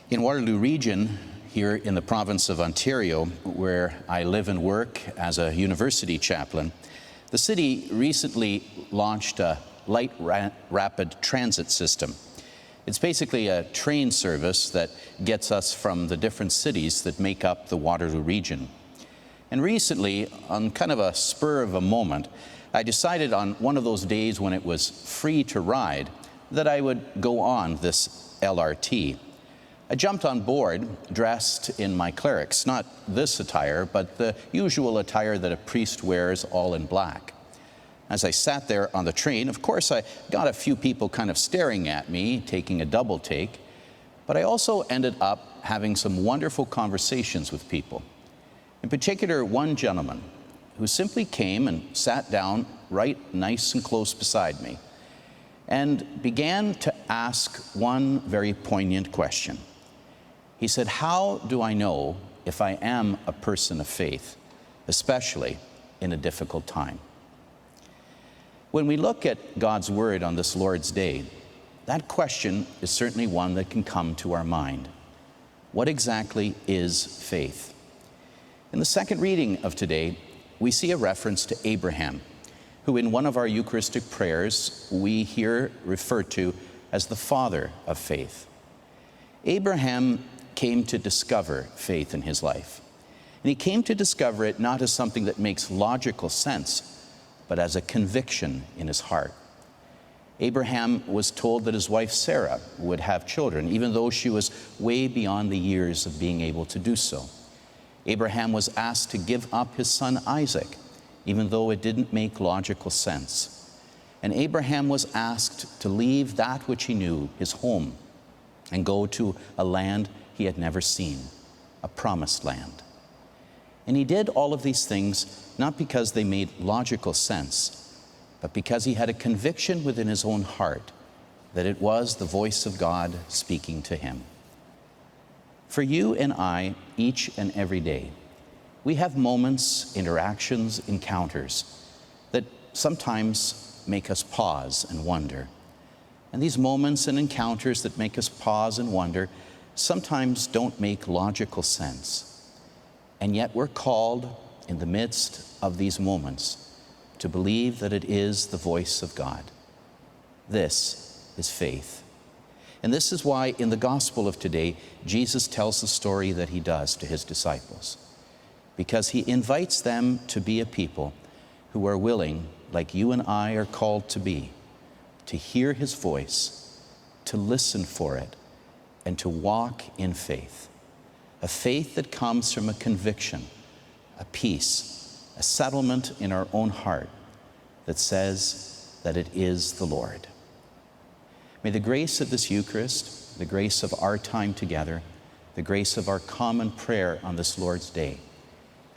In Waterloo Region, here in the province of Ontario, where I live and work as a university chaplain, the city recently launched a light rapid transit system. It's basically a train service that gets us from the different cities that make up the Waterloo Region. And recently, on kind of a spur of a moment, I decided on one of those days when it was free to ride that I would go on this LRT. I jumped on board dressed in my clerics, not this attire, but the usual attire that a priest wears, all in black. As I sat there on the train, of course, I got a few people kind of staring at me, taking a double take, but I also ended up having some wonderful conversations with people. In particular, one gentleman who simply came and sat down right nice and close beside me and began to ask one very poignant question. He said, "How do I know if I am a person of faith, especially in a difficult time?" When we look at God's Word on this Lord's Day, that question is certainly one that can come to our mind. What exactly is faith? In the second reading of today, we see a reference to Abraham, who in one of our Eucharistic prayers we hear referred to as the father of faith. Abraham came to discover faith in his life. And he came to discover it not as something that makes logical sense, but as a conviction in his heart. Abraham was told that his wife Sarah would have children, even though she was way beyond the years of being able to do so. Abraham was asked to give up his son Isaac, even though it didn't make logical sense. And Abraham was asked to leave that which he knew, his home, and go to a land he had never seen, a promised land. And he did all of these things not because they made logical sense, but because he had a conviction within his own heart that it was the voice of God speaking to him. For you and I, each and every day, we have moments, interactions, encounters that sometimes make us pause and wonder. And these moments and encounters that make us pause and wonder sometimes don't make logical sense. And yet we're called in the midst of these moments to believe that it is the voice of God. This is faith. And this is why in the gospel of today, Jesus tells the story that he does to his disciples, because he invites them to be a people who are willing, like you and I are called to be, to hear his voice, to listen for it, and to walk in faith. A faith that comes from a conviction, a peace, a settlement in our own heart that says that it is the Lord. May the grace of this Eucharist, the grace of our time together, the grace of our common prayer on this Lord's Day,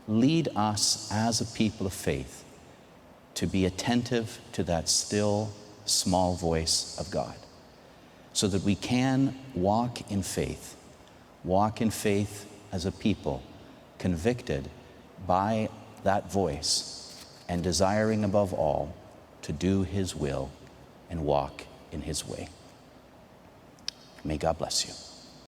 lead us as a people of faith to be attentive to that still, small voice of God, so that we can walk in faith as a people, convicted by that voice and desiring above all to do his will and walk in his way. May God bless you.